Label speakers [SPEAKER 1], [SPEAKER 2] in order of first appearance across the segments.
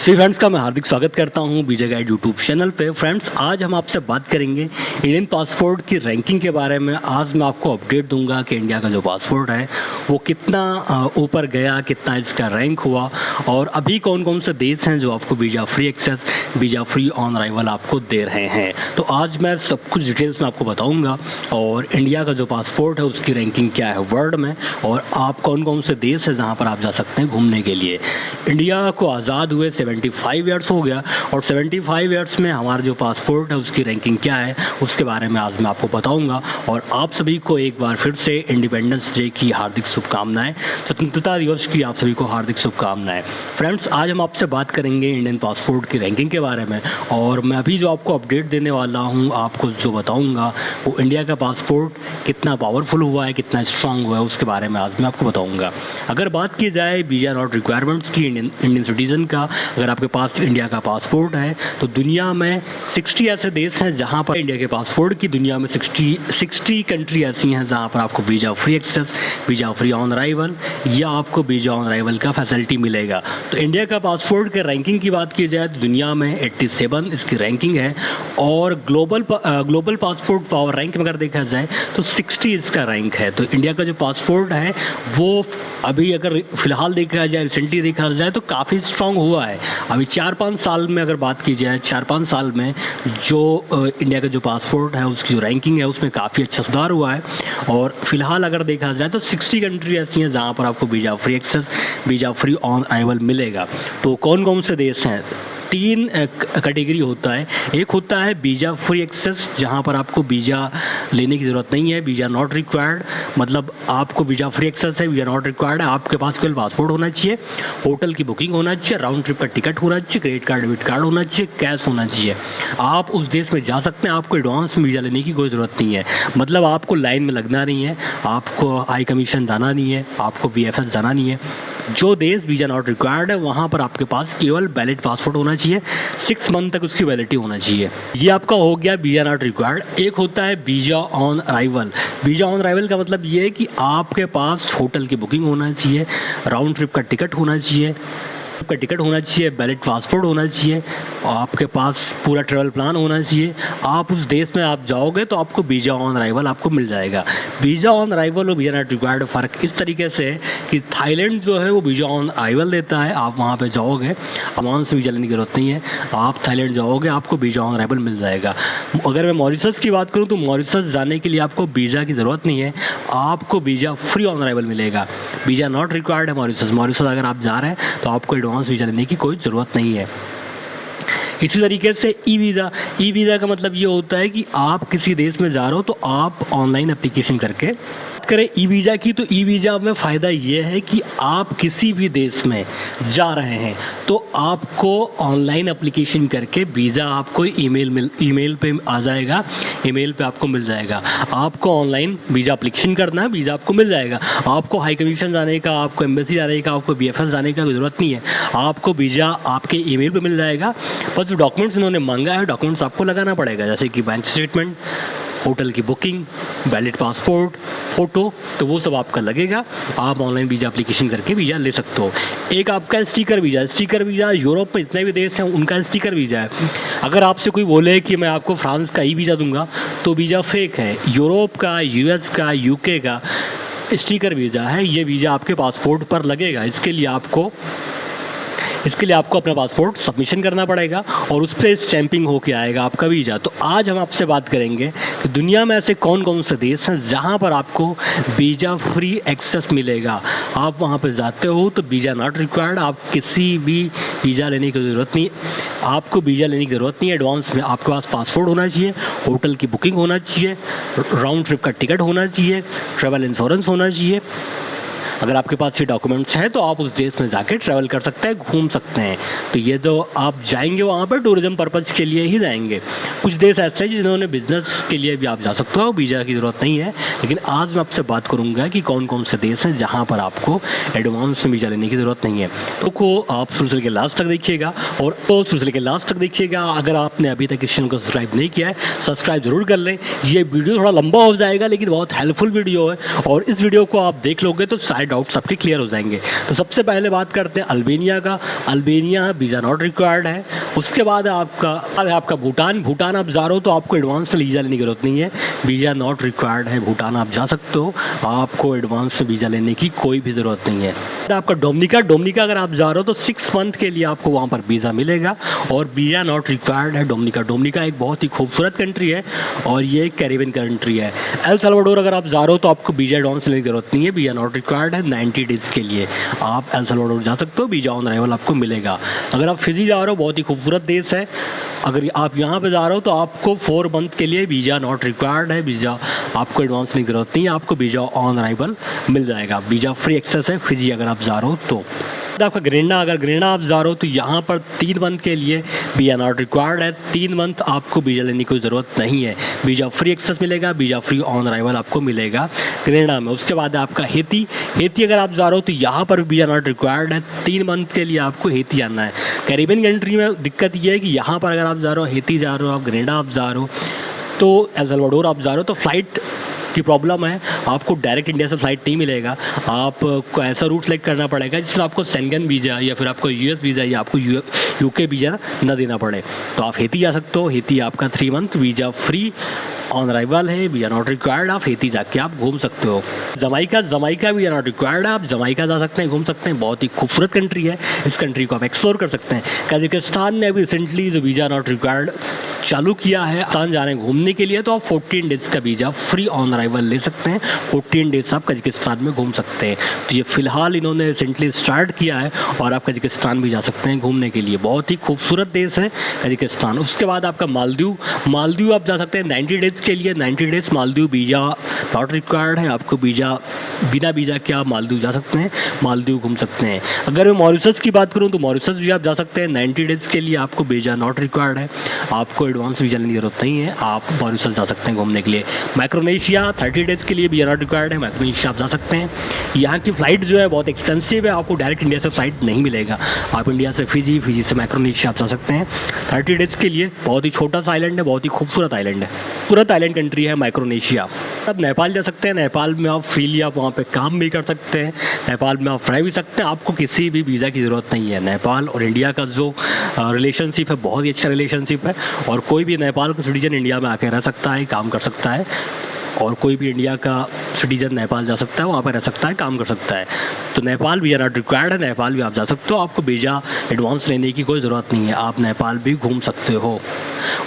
[SPEAKER 1] सभी फ्रेंड्स का मैं हार्दिक स्वागत करता हूं वीजा गाइड यूट्यूब चैनल पे। फ्रेंड्स, आज हम आपसे बात करेंगे इंडियन पासपोर्ट की रैंकिंग के बारे में। आज मैं आपको अपडेट दूंगा कि इंडिया का जो पासपोर्ट है वो कितना ऊपर गया, कितना इसका रैंक हुआ और अभी कौन कौन से देश हैं जो आपको visa free access, visa free on arrival आपको दे रहे हैं। तो आज मैं सब कुछ डिटेल्स में आपको बताऊँगा और इंडिया का जो पासपोर्ट है उसकी रैंकिंग क्या है वर्ल्ड में और आप कौन कौन से देश है जहाँ पर आप जा सकते हैं घूमने के लिए। इंडिया को आज़ाद हुए 75 ईयर्स हो गया और 75 ईयर्स में हमारा जो पासपोर्ट है उसकी रैंकिंग क्या है उसके बारे में आज मैं आपको बताऊंगा। और आप सभी को एक बार फिर से इंडिपेंडेंस डे की हार्दिक शुभकामनाएं, स्वतंत्रता दिवस की आप सभी को हार्दिक शुभकामनाएं। फ्रेंड्स, आज हम आपसे बात करेंगे इंडियन पासपोर्ट की रैंकिंग के बारे में और मैं अभी जो आपको अपडेट देने वाला हूँ, आपको जो बताऊँगा वो इंडिया का पासपोर्ट कितना पावरफुल हुआ है, कितना स्ट्रांग हुआ है उसके बारे में आज मैं आपको बताऊँगा। अगर बात की जाए वीज़ा नॉट रिक्वायरमेंट्स की इंडियन सिटीज़न का, अगर आपके पास इंडिया का पासपोर्ट है तो दुनिया में 60 ऐसे देश हैं जहां पर इंडिया के पासपोर्ट की दुनिया में 60 कंट्री ऐसी हैं जहां पर आपको visa free access, visa free on arrival या आपको वीज़ा ऑन अराइवल का फैसिलिटी मिलेगा। तो इंडिया का पासपोर्ट के रैंकिंग की बात की जाए तो दुनिया में 87 इसकी रैंकिंग है और ग्लोबल पासपोर्ट पावर रैंक में अगर देखा जाए तो 60 इसका रैंक है। तो इंडिया का जो पासपोर्ट है वो अभी अगर फ़िलहाल देखा जाए, रिसेंटली देखा जाए तो काफ़ी स्ट्रॉन्ग हुआ है। अभी 4-5 साल में अगर बात की जाए, 4-5 साल में जो इंडिया का जो पासपोर्ट है उसकी जो रैंकिंग है उसमें काफ़ी अच्छा सुधार हुआ है। और फिलहाल अगर देखा जाए तो 60 कंट्री ऐसी हैं जहाँ पर आपको visa free access, visa free on arrival मिलेगा। तो कौन कौन से देश हैं? 3 कैटेगरी होता है। एक होता है वीज़ा फ्री एक्सेस जहाँ पर आपको वीज़ा लेने की ज़रूरत नहीं है, वीज़ा नॉट रिक्वायर्ड, मतलब आपको वीज़ा फ्री एक्सेस है, वीज़ा नॉट रिक्वायर्ड है, आपके पास केवल पासपोर्ट होना चाहिए, होटल की बुकिंग होना चाहिए, राउंड ट्रिप का टिकट होना चाहिए, क्रेडिट कार्ड डेबिट कार्ड होना चाहिए, कैश होना चाहिए। आप उस देश में जा सकते हैं, आपको एडवांस में वीज़ा लेने की कोई ज़रूरत नहीं है। मतलब आपको लाइन में लगना नहीं है, आपको हाई कमीशन जाना नहीं है, आपको VFS जाना नहीं है। जो देश वीज़ा नॉट रिक्वायर्ड है वहाँ पर आपके पास केवल वैलिड पासपोर्ट होना चाहिए, 6 मंथ तक उसकी वैलिडिटी होना चाहिए। ये आपका हो गया वीज़ा नॉट रिक्वायर्ड। एक होता है visa on arrival. Visa on arrival का मतलब ये है कि आपके पास होटल की बुकिंग होना चाहिए, राउंड ट्रिप का टिकट होना चाहिए, आपका टिकट होना चाहिए, वैलिड पासपोर्ट होना चाहिए और आपके पास पूरा ट्रैवल प्लान होना चाहिए। आप उस देश में आप जाओगे तो आपको वीज़ा ऑन अराइवल आपको मिल जाएगा। वीज़ा ऑन अराइवल और वीज़ा नॉट रिक्वायर्ड फ़र्क इस तरीके से है कि थाईलैंड जो है वो वीज़ा ऑन अराइवल देता है। आप वहाँ पे जाओगे, अमाउंट से वीज़ा लेने की ज़रूरत नहीं है, आप थाईलैंड जाओगे आपको वीज़ा ऑन अराइवल मिल जाएगा। अगर मैं मॉरिशस की बात करूँ तो मॉरिशस जाने के लिए आपको वीज़ा की ज़रूरत नहीं है, आपको वीज़ा फ्री ऑन अराइवल मिलेगा। वीज़ा नॉट रिक्वायर्ड है मॉरिशस अगर आप जा रहे हैं तो आपको एडवांस वीज़ा लेने की कोई ज़रूरत नहीं है। इसी तरीके से ई वीज़ा का मतलब ये होता है कि आप किसी देश में जा रहे हो तो आप ऑनलाइन एप्लीकेशन करके बात करें ई वीज़ा की। तो ई वीज़ा में फ़ायदा ये है कि आप किसी भी देश में जा रहे हैं तो आपको ऑनलाइन एप्लीकेशन करके वीज़ा आपको ईमेल पे आ जाएगा, ईमेल पे आपको मिल जाएगा। आपको ऑनलाइन वीज़ा एप्लीकेशन करना है, वीज़ा आपको मिल जाएगा। आपको हाई कमीशन जाने का, आपको एम्बेसी जाने का, आपको VFS जाने का कोई ज़रूरत नहीं है, आपको वीज़ा आपके ईमेल पे मिल जाएगा। बस जो डॉक्यूमेंट्स इन्होंने मांगा है डॉक्यूमेंट्स आपको लगाना पड़ेगा, जैसे कि बैंक स्टेटमेंट, होटल की बुकिंग, वैलिड पासपोर्ट, फ़ोटो, तो वो सब आपका लगेगा। आप ऑनलाइन वीज़ा एप्लीकेशन करके वीज़ा ले सकते हो। एक आपका स्टिकर वीज़ा यूरोप में जितने भी देश हैं उनका स्टिकर वीज़ा है। अगर आपसे कोई बोले कि मैं आपको फ्रांस का ई वीज़ा दूंगा तो वीज़ा फेक है। यूरोप का, US का, UK का स्टिकर वीज़ा है, ये वीज़ा आपके पासपोर्ट पर लगेगा। इसके लिए आपको अपना पासपोर्ट सबमिशन करना पड़ेगा और उस पर स्टैंपिंग होके आएगा आपका वीज़ा। तो आज हम आपसे बात करेंगे कि दुनिया में ऐसे कौन कौन से देश हैं जहां पर आपको वीज़ा फ्री एक्सेस मिलेगा। आप वहां पर जाते हो तो वीज़ा नॉट रिक्वायर्ड, आप किसी भी वीज़ा लेने की ज़रूरत नहीं, आपको वीज़ा लेने की ज़रूरत नहीं है। एडवांस में आपके पास पासपोर्ट होना चाहिए, होटल की बुकिंग होना चाहिए, राउंड ट्रिप का टिकट होना चाहिए, ट्रैवल इंश्योरेंस होना चाहिए। अगर आपके पास ये डॉक्यूमेंट्स हैं तो आप उस देश में जाके ट्रैवल कर सकते हैं, घूम सकते हैं। तो ये जो आप जाएंगे वहाँ पर टूरिज़्म पर्पज़ के लिए ही जाएंगे। कुछ देश ऐसे हैं जिन्होंने बिज़नेस के लिए भी आप जा सकते हो, वीज़ा की ज़रूरत नहीं है। लेकिन आज मैं आपसे बात करूँगा कि कौन कौन से देश हैं जहाँ पर आपको एडवांस में वीज़ा लेने की ज़रूरत नहीं है। तो को आप शुरू से लेकर लास्ट तक देखिएगा और शुरू से लेकर लास्ट तक देखिएगा। अगर आपने अभी तक इस चैनल को सब्सक्राइब नहीं किया है, सब्सक्राइब ज़रूर कर लें। ये वीडियो थोड़ा लंबा हो जाएगा लेकिन बहुत हेल्पफुल वीडियो है और इस वीडियो को आप देख लोगे तो सारे डाउट्स आपके क्लियर हो जाएंगे। तो सबसे पहले बात करते हैं अल्बानिया का। अल्बानिया वीज़ा नॉट रिक्वायर्ड है। उसके बाद आपका भूटान आप जा रहे हो तो आपको एडवांस वीज़ा लेने की ज़रूरत नहीं है, वीज़ा नॉट रिक्वायर्ड है। भूटान आप जा सकते हो, आपको एडवांस वीज़ा लेने की कोई भी ज़रूरत नहीं है। आपका डोमिनिका अगर आप जा रहे हो तो 6 मंथ के लिए आपको वहाँ पर वीज़ा मिलेगा और वीज़ा नॉट रिक्वायर्ड है। डोमिनिका एक बहुत ही खूबसूरत कंट्री है और ये एक कैरिबियन कंट्री है। एल सल्वाडोर अगर आप जा रहे हो तो आपको वीज़ा एडवांस लेने की ज़रूरत नहीं है, वीज़ा नॉट रिक्वायर्ड है। 90 डेज़ के लिए आप एल सल्वाडोर जा सकते हो, वीज़ा ऑन अराइवल आपको मिलेगा। अगर आप फिजी जा रहे हो, बहुत ही खूबसूरत देश है, अगर आप यहाँ पे जा रहे हो तो आपको 4 मंथ के लिए वीज़ा नॉट रिक्वायर्ड है, वीज़ा आपको एडवांस लेने की ज़रूरत नहीं है, आपको वीज़ा ऑन अराइवल मिल जाएगा। वीज़ा फ्री एक्सेस है फिजी अगर आप जा रहे हो तो। आपका ग्रेनाडा आप जा रहे हो तो यहाँ पर 3 मंथ के लिए वीज़ा नॉट रिक्वायर्ड है। 3 मंथ आपको वीज़ा लेने की कोई ज़रूरत नहीं है, वीज़ा फ्री एक्सेस मिलेगा, वीज़ा फ्री ऑन अराइवल आपको मिलेगा ग्रेनाडा में। उसके बाद आपका हेती अगर आप जा रहे हो तो यहाँ पर वीज़ा नॉट रिक्वायर्ड है। 3 मंथ के लिए आपको हेती आना है। कैरिबियन कंट्री में दिक्कत ये है कि यहाँ पर अगर आप जा रहे हो, हेती जा रहे हो, आप ग्रेनाडा आप जा रहे हो, तो एल सल्वाडोर आप जा रहे हो तो फ़्लाइट की प्रॉब्लम है, आपको डायरेक्ट इंडिया से फ़्लाइट नहीं मिलेगा। आपको ऐसा रूट सेलेक्ट करना पड़ेगा जिसमें आपको शेंगन वीज़ा या फिर आपको यूएस वीज़ा या आपको यूके वीज़ा ना देना पड़े। तो आप हेती जा सकते हो, हेती आपका 3 month visa free on arrival है, वीज़ा नॉट रिक्वायर्ड। आप हेती जाके आप घूम सकते हो। जमाइका वीज़ा नॉट रिक्वायर्ड है, आप जमाइका जा सकते हैं, घूम सकते हैं, बहुत ही खूबसूरत कंट्री है, इस कंट्री को आप एक्सप्लोर कर सकते हैं। कजाकिस्तान ने अभी रिसेंटली जो वीज़ा नॉट रिक्वायर्ड चालू किया है कजाकिस्तान जा रहे हैं घूमने के लिए, तो आप 14 डेज़ का वीज़ा फ्री ऑन अराइवल ले सकते हैं। 14 डेज़ आप कजाकिस्तान में घूम सकते हैं। तो ये फ़िलहाल इन्होंने रिसेंटली स्टार्ट किया है और आप कजाकिस्तान भी जा सकते हैं घूमने के लिए, बहुत ही खूबसूरत देश है कजाकिस्तान। उसके बाद आपका मालदीव आप जा सकते हैं 90 डेज़ के लिए। 90 days Maldives visa not required है, आपको बिना वीज़ा के आप मालदीव जा सकते हैं, मालदीव घूम सकते हैं। अगर मैं मॉरिशस की बात करूं तो मॉरिशस भी आप जा सकते हैं। 90 डेज़ के लिए आपको वीज़ा नॉट रिक्वायर्ड है, आपको एडवांस वीज़ा लेने की ज़रूरत नहीं है, आप मॉरिशस जा सकते हैं घूमने के लिए। माइक्रोनेशिया 30 डेज़ के लिए वीज़ा नॉट रिक्वायर्ड है, माइक्रोनेशिया आप जा सकते हैं। यहाँ की फ़्लाइट जो है बहुत एक्सपेंसिव है, आपको डायरेक्ट इंडिया से फ़्लाइट नहीं मिलेगा। आप इंडिया से फिजी से माइक्रोनेशिया आप जा सकते हैं 30 डेज़ के लिए। बहुत ही छोटा सा आइलैंड है, बहुत ही खूबसूरत आइलैंड है, पूरा आइलैंड कंट्री है माइक्रोनेशिया। अब नेपाल जा सकते हैं, नेपाल में आप फ्रीली आप वहाँ पे काम भी कर सकते हैं, नेपाल में आप रह भी सकते हैं, आपको किसी भी वीज़ा की ज़रूरत नहीं है। नेपाल और इंडिया का जो रिलेशनशिप है बहुत ही अच्छा रिलेशनशिप है और कोई भी नेपाल का सिटीजन इंडिया में आके रह सकता है, काम कर सकता है, और कोई भी इंडिया का सिटीजन नेपाल जा सकता है, वहाँ पर रह सकता है, काम कर सकता है। तो नेपाल वीज़ा नॉट रिक्वायर्ड है, नेपाल भी आप जा सकते हो, आपको वीज़ा एडवांस लेने की कोई ज़रूरत नहीं है, आप नेपाल भी घूम सकते हो।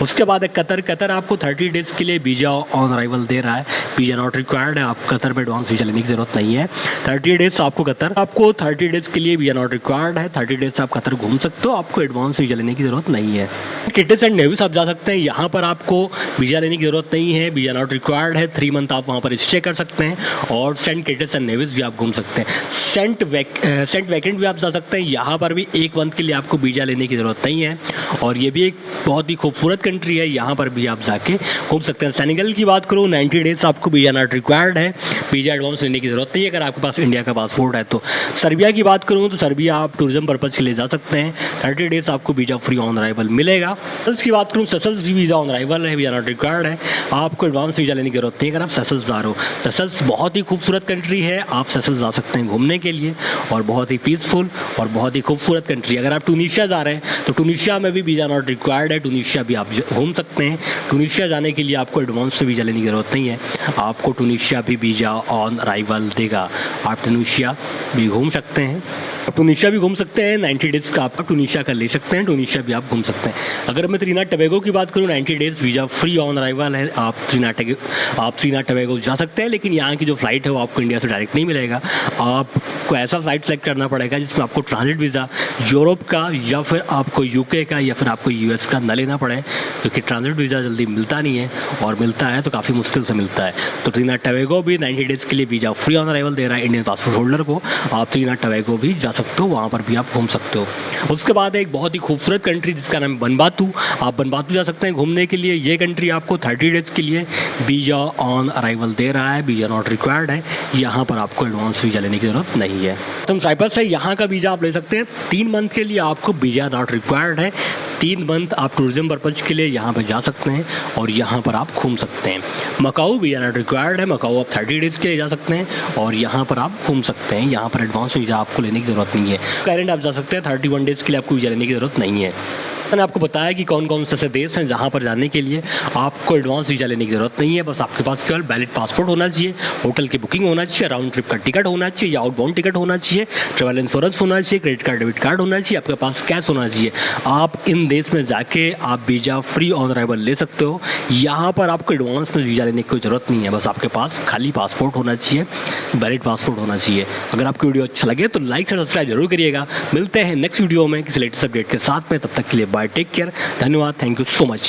[SPEAKER 1] उसके बाद है कतर आपको 30 डेज़ के लिए वीज़ा ऑन अराइवल दे रहा है, वीज़ा नॉट रिक्वायर्ड है, आप कतर में एडवांस वीज़ा लेने की ज़रूरत नहीं है। 30 डेज़ आपको 30 डेज़ के लिए वीज़ा नॉट रिक्वायर्ड है, 30 डेज़ आप कतर घूम सकते हो, आपको एडवांस वीज़ा लेने की ज़रूरत नहीं है। किट्स एंड नेविस आप जा सकते हैं, यहाँ पर आपको वीज़ा लेने की ज़रूरत नहीं है, वीज़ा नॉट रिक्वायर्ड है, 3 मंथ आप वहाँ पर स्टे कर सकते हैं और सेंट किट्स एंड नेविस भी आप घूम सकते हैं। सेंट वैकेंट भी आप जा सकते हैं, यहाँ पर भी 1 मंथ के लिए आपको वीज़ा लेने की ज़रूरत नहीं है और ये भी एक बहुत ही खूबसूरत कंट्री है, यहाँ पर भी आप जाके घूम सकते हैं। सेनेगल की बात करूँ 90 डेज़ आपको वीज़ा नॉट रिक्वायर्ड है, वीज़ा एडवांस लेने की ज़रूरत नहीं है अगर आपके पास इंडिया का पासपोर्ट है तो। सर्बिया की बात करूँ तो सर्बिया आप टूरिज्म पर्पज़ के लिए जा सकते हैं, 30 डेज़ आपको वीज़ा फ्री ऑन अराइवल मिलेगा। सेशल्स की बात करूँ, सेशल्स भी वीज़ा ऑन अराइवल है, वीज़ा नॉट रिक्वायर्ड है, आपको एडवांस वीज़ा लेने की ज़रूरत नहीं है अगर आप सेशल्स जा रहे हो। सेशल्स बहुत ही खूबसूरत कंट्री है, आप सेशल्स जा सकते हैं घूमने के लिए और बहुत ही पीसफुल और बहुत ही खूबसूरत कंट्री। अगर आप टूनिशिया जा रहे हैं तो टूनिशिया में भी वीज़ा नॉट रिक्वायर्ड है, टूनिशिया भी आप घूम सकते हैं। टूनिशिया जाने के लिए आपको एडवांस से वीज़ा लेने की ज़रूरत नहीं है, आपको टूनिशिया भी वीज़ा ऑन अराइवल देगा, आप टूनिशिया भी घूम सकते हैं। टूनिशिया भी घूम सकते हैं, 90 डेज़ का आप टूनिशिया का ले सकते हैं, टूनिशिया भी आप घूम सकते हैं। अगर मैं त्रिनिदाद टोबैगो की बात करूँ 90 days visa free on arrival है, आप त्रिनिदाद टोबैगो जा सकते हैं, लेकिन यहाँ की जो फ़्लाइट है वो आपको इंडिया से डायरेक्ट नहीं मिलेगा, आपको ऐसा फ़्लाइट सेलेक्ट करना पड़ेगा जिसमें आपको ट्रांजिट वीज़ा यूरोप का या फिर आपको यूके का या फिर आपको यूएस का न लेना पड़े, क्योंकि ट्रांजिट वीज़ा जल्दी मिलता नहीं है और मिलता है तो काफ़ी मुश्किल से मिलता है। तो त्रिनिदाद टोबैगो भी 90 डेज़ के लिए वीज़ा फ्री ऑन अराइवल दे रहा है इंडियन पासपोर्ट होल्डर को, आप त्रिनिदाद टोबैगो भी जा सकते हो, वहाँ पर भी आप घूम सकते हो। उसके बाद एक बहुत ही खूबसूरत कंट्री जिसका नाम है बनबातू। आप बनबातू जा सकते हैं घूमने के लिए। ये कंट्री आपको 30 डेज़ के लिए वीज़ा ऑन अराइवल दे रहा है, वीज़ा नॉट रिक्वायर्ड है। यहाँ पर आपको एडवांस वीज़ा लेने की ज़रूरत नहीं है। तुम साइप्रस है, यहाँ का वीज़ा आप ले सकते हैं 3 मंथ के लिए, आपको वीज़ा नॉट रिक्वायर्ड है। 3 मंथ आप टूरिज्म पर्पज़ के लिए यहाँ पर जा सकते हैं और यहाँ पर आप घूम सकते हैं। मकाऊ वीज़ा नॉट रिक्वायर्ड है, मकाऊ आप 30 डेज़ के लिए जा सकते हैं और यहाँ पर आप घूम सकते हैं। यहाँ पर एडवांस वीज़ा आपको लेने की ज़रूरत नहीं है। थाईलैंड आप जा सकते हैं, 31 डेज़ के लिए आपको वीज़ा लेने की ज़रूरत नहीं है। मैंने आपको बताया कि कौन कौन से ऐसे देश हैं जहाँ पर जाने के लिए आपको एडवांस वीज़ा लेने की ज़रूरत नहीं है। बस आपके पास केवल वैलिड पासपोर्ट होना चाहिए, होटल की बुकिंग होना चाहिए, राउंड ट्रिप का टिकट होना चाहिए या आउटबाउंड टिकट होना चाहिए, ट्रैवल इंश्योरेंस होना चाहिए, क्रेडिट कार्ड डेबिट कार्ड होना चाहिए, आपके पास कैश होना चाहिए। आप इन देश में जाके आप वीज़ा फ्री ऑन अराइवल ले सकते हो। यहाँ पर आपको एडवांस में वीज़ा लेने की कोई ज़रूरत नहीं है। बस आपके पास खाली पासपोर्ट होना चाहिए, वैलिड पासपोर्ट होना चाहिए। अगर आपको वीडियो अच्छा लगे तो लाइक से सब्सक्राइब जरूर करिएगा। मिलते हैं नेक्स्ट वीडियो में किसी लेटेस्ट अपडेट के साथ में। तब तक के लिए बाय, टेक केयर, धन्यवाद, थैंक यू सो मच।